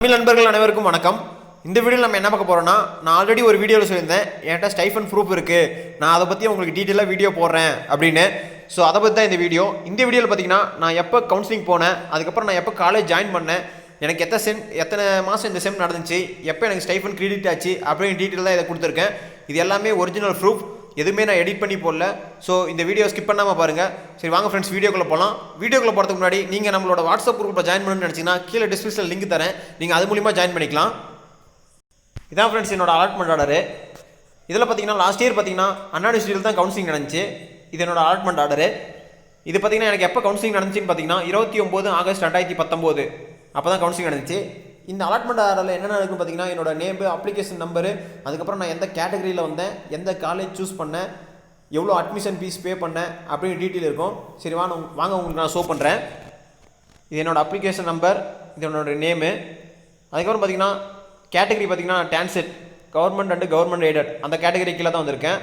தமிழ் நண்பர்கள் அனைவருக்கும் வணக்கம். இந்த வீடியோவில் நம்ம என்ன பார்க்க போகிறோம்னா, நான் ஆல்ரெடி ஒரு வீடியோவில் சொல்லியிருந்தேன் என்கிட்ட ஸ்டைஃபன் ப்ரூஃப் இருக்குது, நான் அதை பற்றி உங்களுக்கு டீட்டெயிலாக வீடியோ போடுறேன் அப்படின்னு. ஸோ அதை பற்றி தான் இந்த வீடியோவில் பார்த்தீங்கன்னா நான் எப்போ கவுன்சிலிங் போனேன், அதுக்கப்புறம் நான் எப்போ காலேஜ் ஜாயின் பண்ணேன், எனக்கு எத்தனை மாதம் இந்த செம் நடந்துச்சு, எப்போ எனக்கு ஸ்டைஃபன் கிரெடிட் ஆச்சு அப்படின்னு டீட்டெயில் தான் இதை கொடுத்துருக்கேன். இது எல்லாமே ஒரிஜினல் ப்ரூஃப், எதுவுமே நான் எடிட் பண்ணி போடல. ஸோ இந்த வீடியோ ஸ்கிப் பண்ணாமல் பாருங்கள். சரி வாங்க ஃப்ரெண்ட்ஸ், வீடியோக்குள்ளே போகலாம். வீடியோக்குள்ளே போகிறதுக்கு முன்னாடி நீங்கள் நம்மளோட வாட்ஸ்அப் குரூப்பில் ஜாயின் பண்ணணும்னு நினச்சிங்கன்னா கீழே டிஸ்கிரிப்ஷனில் லிங்க் தரேன், நீங்கள் அது மூலிமா ஜாயின் பண்ணிக்கலாம். இதான் ஃப்ரெண்ட்ஸ் என்னோட அலாட்மெண்ட் ஆர்டரு. இதில் பார்த்தீங்கன்னா லாஸ்ட் இயர் பார்த்தீங்கன்னா அண்ணா யூனிவர்சிட்டியில் தான் கவுன்சிலிங் நடந்துச்சு. இது என்னோட அலாட்மெண்ட் ஆர்டரு. இது பார்த்தீங்கன்னா எனக்கு எப்போ கவுன்சிலிங் நடந்துச்சுன்னு பார்த்தீங்கன்னா 29 ஆகஸ்ட் 2019 அப்போ தான் கவுன்சிலிங் நடந்துச்சு. இந்த அலாட்மெண்ட் ஆர்டரில் என்னென்ன இருக்குன்னு பார்த்தீங்கன்னா என்னோட நேம், அப்ளிகேஷன் நம்பரு, அதுக்கப்புறம் நான் எந்த கேட்டகரியில் வந்தேன், எந்த காலேஜ் சூஸ் பண்ணேன், எவ்வளோ அட்மிஷன் ஃபீஸ் பே பண்ணேன் அப்படின்னு டீட்டெயில் இருக்கும். சரி வாங்க உங்களுக்கு நான் ஷோ பண்ணுறேன். இது என்னோடய அப்ளிகேஷன் நம்பர், இது என்னோடய நேமு. அதுக்கப்புறம் பார்த்தீங்கன்னா கேட்டகரி பார்த்தீங்கன்னா TANCET, government and government aided, அந்த கேட்டகரி கீழே தான் வந்திருக்கேன்.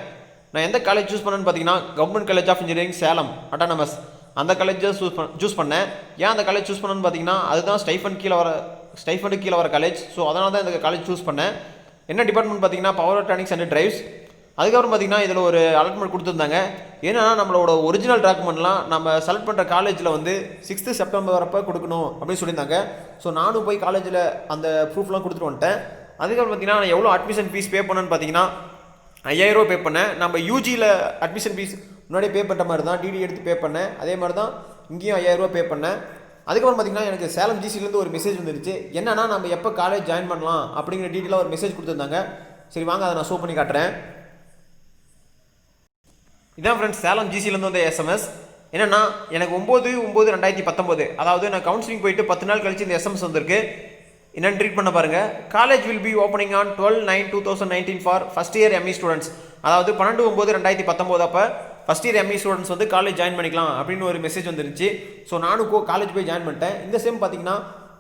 நான் எந்த காலேஜ் சூஸ் பண்ணேன்னு பார்த்தீங்கன்னா government college of engineering Salem autonomous, அந்த காலேஜை சூஸ் பண்ணேன். ஏன் அந்த காலேஜ் சூஸ் பண்ணேன்னு பார்த்தீங்கன்னா அதுதான் ஸ்டைஃபண்டு கீழே வர காலேஜ். ஸோ அதனால தான் இந்த காலேஜ் சூஸ் பண்ணேன். என்ன டிபார்ட்மெண்ட் பார்த்தீங்கன்னா பவர் எலக்ட்ரானிக்ஸ் அண்ட் டிரைவ்ஸ். அதுக்கப்புறம் பார்த்தீங்கன்னா இதில் ஒரு அலாட்மெண்ட் கொடுத்துருந்தாங்க. ஏன்னா நம்மளோட ஒரிஜினல் டாக்குமெண்ட்லாம் நம்ம செலக்ட் பண்ணுற காலேஜில் வந்து 6th செப்டம்பர் வரப்போ கொடுக்கணும் அப்படின்னு சொல்லியிருந்தாங்க. ஸோ நானும் போய் காலேஜில் அந்த ப்ரூஃப்லாம் கொடுத்துட்டு வந்துட்டேன். அதுக்கப்புறம் பார்த்தீங்கன்னா நான் எவ்வளோ அட்மிஷன் ஃபீஸ் பே பண்ணேன்னு பார்த்தீங்கன்னா 5000 ரூபா பே பண்ணேன். நம்ம யூஜியில் அட்மிஷன் ஃபீஸ் முன்னாடியே பே பண்ணுற மாதிரி தான் டிடி எடுத்து பே பண்ணேன். அதே மாதிரி தான் இங்கேயும் 5000 ரூபா பே பண்ணேன். அதுக்கப்புறம் பார்த்தீங்கன்னா எனக்கு சேலம் ஜிசிலேருந்து ஒரு மெசேஜ் வந்துருச்சு. என்னன்னா நம்ம எப்போ காலேஜ் ஜாயின் பண்ணலாம் அப்படிங்கிற டீட்டெயிலாக ஒரு மெசேஜ் கொடுத்துருந்தாங்க. சரி வாங்க அதை நான் ஷோ பண்ணி காட்டுறேன். இதான் ஃப்ரெண்ட்ஸ் சேலம் ஜிசிலேருந்து வந்த SMS. என்னென்னா எனக்கு 9/9/2019, அதாவது நான் கவுன்சிலிங் போயிட்டு 10 நாள் கழிச்சு இந்த SMS வந்திருக்கு. என்னென்னு ட்ரீட் பண்ண பாருங்கள். College will be opening on 12/9/2019 for first year ME students. அதாவது 12/9/2019 அப்போ ஃபஸ்ட் இயர் ME ஸ்டூடெண்ட்ஸ் வந்து காலேஜ் ஜாயின் பண்ணிக்கலாம் அப்படின்னு ஒரு மெசேஜ் வந்துருந்துச்சு. ஸோ நானும் காலேஜ் போய் ஜாயின் பண்ணிட்டேன். இந்த செம் பார்த்தீங்கன்னா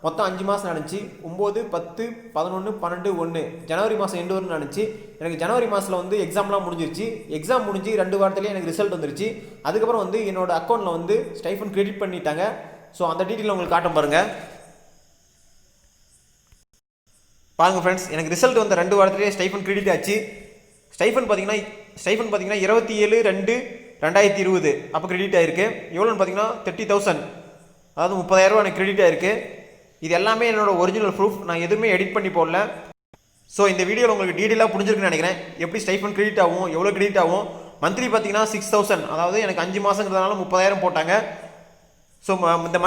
மொத்தம் 5 மாதம் நடந்துச்சு. 9, 10, 11, 12, 1 ஜனவரி மாதம் எண்டு வரைக்கும் நடந்துச்சு. எனக்கு ஜனவரி மாதத்தில் வந்து எக்ஸாம்லாம் முடிஞ்சிருச்சு. எக்ஸாம் முடிஞ்சு 2 வாரத்துலேயே எனக்கு ரிசல்ட் வந்துருச்சு. அதுக்கப்புறம் வந்து என்னோட அக்கௌண்ட்டில் வந்து ஸ்டைஃபன் கிரெடிட் பண்ணிட்டாங்க. ஸோ அந்த டீட்டெயில் உங்களுக்கு காட்டும் பாருங்கள். பாருங்கள் ஃப்ரெண்ட்ஸ், எனக்கு ரிசல்ட் வந்த 2 வாரத்துலேயே ஸ்டைஃபன் கிரெடிட் ஆச்சு. ஸ்டைஃபன் பார்த்தீங்கன்னா 27/2/2020 அப்போ கிரெடிட் ஆகிருக்கு. எவ்வளோன்னு பார்த்தீங்கன்னா 30,000, அதாவது 30,000 ரூபா எனக்கு கிரெடிட் ஆகிருக்கு. இது எல்லாமே என்னோட ஒரிஜினல் ப்ரூஃப், நான் எதுவுமே எடிட் பண்ணி போடல. ஸோ இந்த வீடியோவில் உங்களுக்கு டீட்டெயிலாக புரிஞ்சிருக்குன்னு நினைக்கிறேன். எப்படி ஸ்டைஃபன் கிரெடிட் ஆகும், எவ்வளோ கிரெடிட் ஆகும். மந்த்லி பார்த்தீங்கன்னா 6,000, அதாவது எனக்கு 5 மாதங்கிறதுனால 30,000 போட்டாங்க. ஸோ இந்த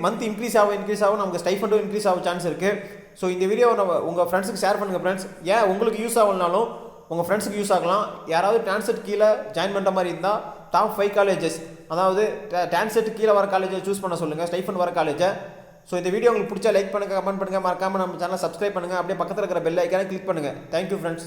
மந்த் இன்க்ரீஸ் ஆகும் நமக்கு ஸ்டைஃபண்டும் இன்க்ரீஸ் ஆகும் சான்ஸ் இருக்குது. ஸோ இந்த வீடியோவை நம்ம உங்கள் ஃப்ரெண்ட்ஸுக்கு ஷேர் பண்ணுங்கள் ஃப்ரெண்ட்ஸ். ஏன் உங்களுக்கு யூஸ் ஆகலனாலும் உங்கள் ஃப்ரெண்ட்ஸுக்கு யூஸ் ஆகலாம். யாராவது TANCET கீழே ஜாயின் பண்ணுற மாதிரி இருந்தால் டாப் 5 காலேஜஸ், அதாவது TANCET கீழே வர காலேஜை சூஸ் பண்ண சொல்லுங்கள், ஸ்டைஃபன் வர காலேஜை. ஸோ இந்த வீடியோ உங்களுக்கு பிடிச்சா லைக் பண்ணுங்கள், கமெண்ட் பண்ணுங்கள், மறக்காமல் நம்ம சேனலை சப்ஸ்கிரைப் பண்ணுங்கள். அப்படியே பக்கத்தில் இருக்கிற பெல் ஐக்கானை கிளிக் பண்ணுங்கள். Thank you friends.